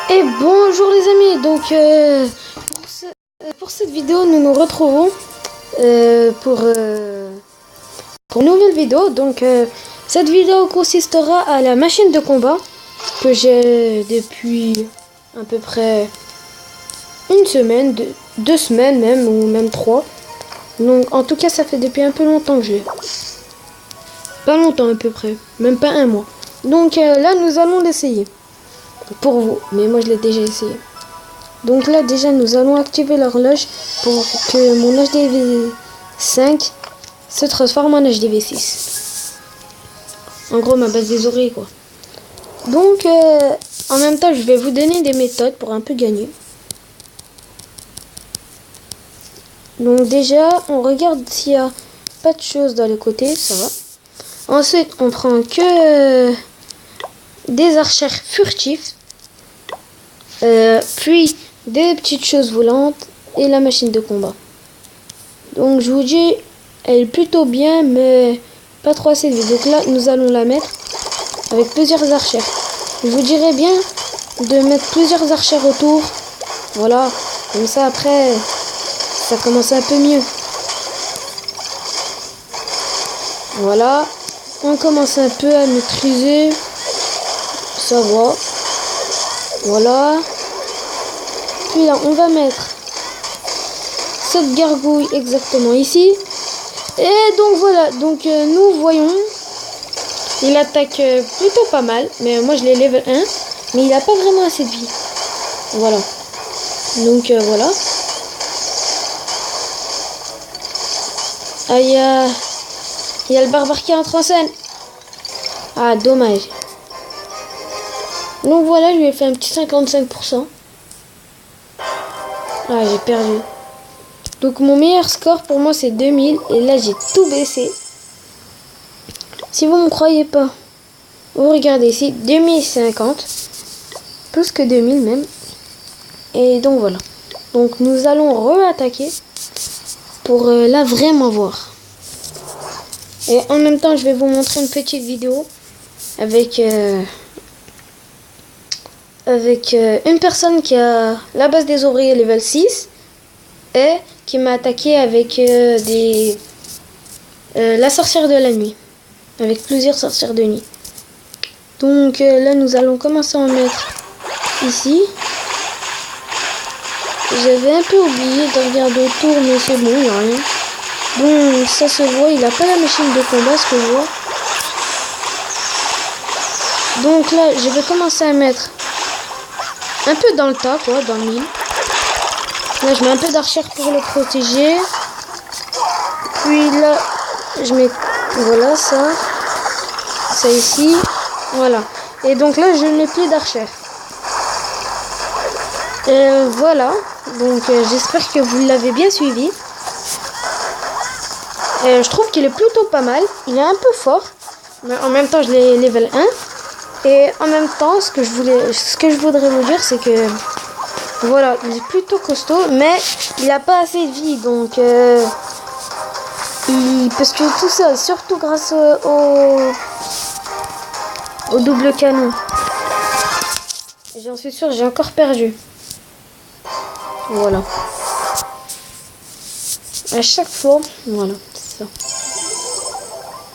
Et bonjour les amis, donc pour cette vidéo nous nous retrouvons pour une nouvelle vidéo. Donc cette vidéo consistera à la machine de combat que j'ai depuis à peu près une semaine, deux semaines même, ou même 3. Donc en tout cas ça fait depuis un peu longtemps que je l'ai. Pas longtemps à peu près, même pas un mois. Donc là nous allons l'essayer. Pour vous, mais moi je l'ai déjà essayé. Donc là déjà nous allons activer l'horloge pour que mon HDV5 se transforme en HDV6. En gros ma base des oreilles quoi. Donc en même temps je vais vous donner des méthodes pour un peu gagner. Donc déjà on regarde s'il n'y a pas de choses dans les côtés, ça va. Ensuite on prend que des archères furtifs. Puis des petites choses volantes et la machine de combat. Donc je vous dis, elle est plutôt bien, mais pas trop assez vite. Donc là, nous allons la mettre avec plusieurs archères. Je vous dirais bien de mettre plusieurs archères autour. Voilà, comme ça après, ça commence un peu mieux. Voilà, on commence un peu à maîtriser. Ça va. Voilà. Puis là, on va mettre cette gargouille exactement ici. Et donc voilà. Donc nous voyons, il attaque plutôt pas mal. Mais moi, je l'ai level 1. Mais il n'a pas vraiment assez de vie. Voilà. Donc voilà. Ah, il y a le barbare qui entre en scène. Ah, dommage. Donc voilà, je lui ai fait un petit 55%. Ah, j'ai perdu. Donc mon meilleur score pour moi c'est 2000. Et là j'ai tout baissé. Si vous ne me croyez pas, vous regardez ici, 2050. Plus que 2000 même. Et donc voilà. Donc nous allons re-attaquer pour là vraiment voir. Et en même temps je vais vous montrer une petite vidéo avec une personne qui a la base des oreilles level 6 et qui m'a attaqué avec la sorcière de la nuit, avec plusieurs sorcières de nuit. Donc là nous allons commencer à en mettre ici. J'avais un peu oublié de regarder autour, mais c'est bon, il n'y a rien. Bon, ça se voit, il n'a pas la machine de combat, ce que je vois. Donc là je vais commencer à mettre un peu dans le tas, quoi, dans le mille. Là, je mets un peu d'archère pour le protéger. Puis là, je mets, voilà, ça ici, voilà. Et donc là, je ne mets plus d'archère. Voilà, donc j'espère que vous l'avez bien suivi. Je trouve qu'il est plutôt pas mal. Il est un peu fort, mais en même temps, je l'ai level 1. Et en même temps, ce que je voudrais vous dire, c'est que voilà, il est plutôt costaud, mais il n'a pas assez de vie, donc il peut se tuer tout seul, surtout grâce au double canon. J'en suis sûre, j'ai encore perdu. Voilà. À chaque fois, voilà, c'est ça.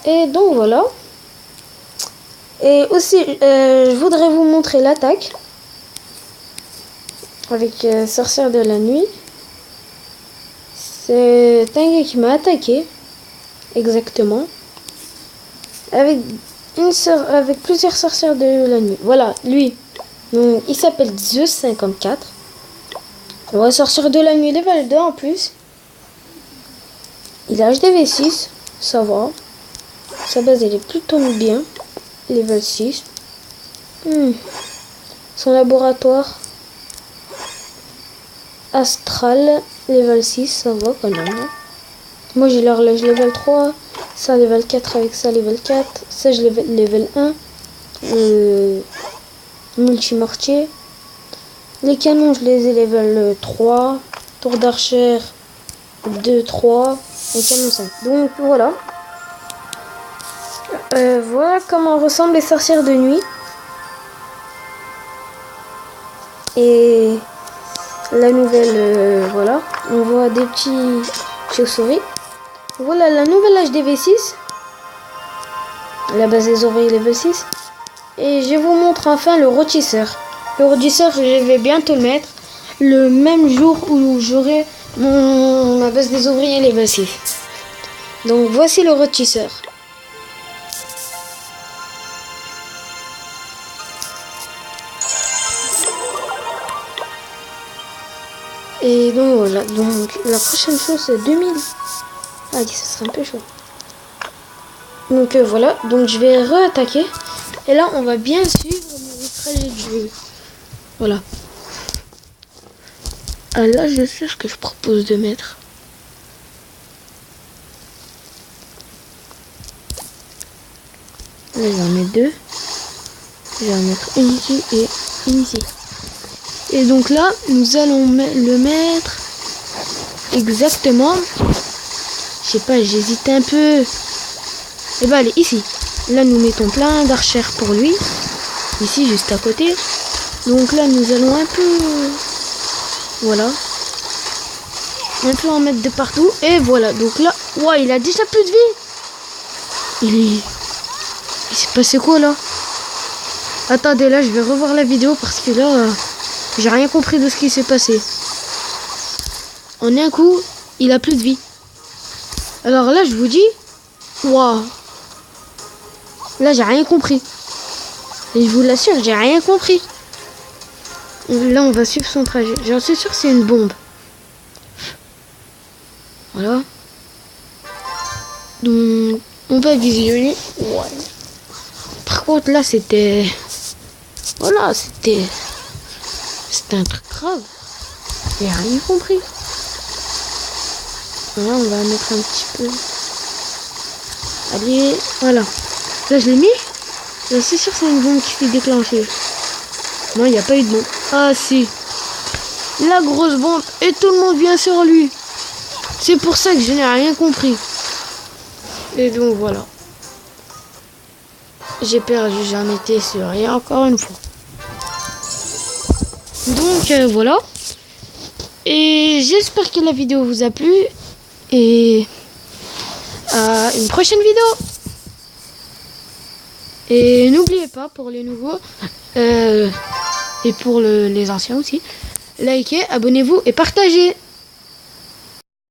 Et donc voilà. Et aussi, je voudrais vous montrer l'attaque avec sorcière de la nuit. C'est un gars qui m'a attaqué, exactement, avec plusieurs sorcières de la nuit. Voilà, lui. Donc, il s'appelle Zeus54. Ouais, sorcière de la nuit level 2 en plus. Il a HDV6, ça va. Sa base elle est plutôt bien. Level 6. Son laboratoire astral, level 6, ça va quand même. Moi j'ai l'horloge level 3, ça level 4 avec ça level 4, ça je level 1, multimortier. Les canons je les ai level 3, tour d'archère 2, 3 et canon 5. Donc voilà. Voilà comment ressemblent les sorcières de nuit. Et la nouvelle, voilà, on voit des petits chauves-souris. Voilà la nouvelle HDV6, la base des oreilles level 6. Et je vous montre enfin le rôtisseur. Le rôtisseur, je vais bientôt le mettre le même jour où j'aurai ma base des ouvriers level 6. Donc voici le rôtisseur. Et donc voilà, donc la prochaine chose c'est 2000. Ah, ça serait un peu chaud. Donc voilà, donc je vais re-attaquer. Et là on va bien suivre le trajet du jeu. Voilà. Ah là je sais ce que je propose de mettre. Là je vais en mettre deux. Je vais en mettre une ici et une ici. Et donc là, nous allons le mettre exactement. Je sais pas, j'hésite un peu. Et bah allez, ici. Là, nous mettons plein d'archères pour lui. Ici, juste à côté. Donc là, nous allons un peu... Voilà. Un peu en mettre de partout. Et voilà. Donc là, ouais, il a déjà plus de vie. Il s'est passé quoi là? Attendez, là, je vais revoir la vidéo parce que là... j'ai rien compris de ce qui s'est passé. En un coup, il a plus de vie. Alors là, je vous dis, waouh. Là, j'ai rien compris. Et je vous l'assure, j'ai rien compris. Là, on va suivre son trajet. J'en suis sûr, c'est une bombe. Voilà. Donc, on va visionner. Ouais. Par contre, là, c'était... Voilà, c'était un truc grave. J'ai rien compris. Voilà, on va mettre un petit peu. Allez, voilà. Là, je l'ai mis. Là, c'est sûr, c'est une bombe qui s'est déclenchée. Non, il n'y a pas eu de bombe. Ah, si. La grosse bombe. Et tout le monde vient sur lui. C'est pour ça que je n'ai rien compris. Et donc, voilà. J'ai perdu, j'en étais sur rien encore une fois. Donc voilà. Et j'espère que la vidéo vous a plu. Et à une prochaine vidéo. Et n'oubliez pas pour les nouveaux et pour les anciens aussi, likez, abonnez-vous et partagez.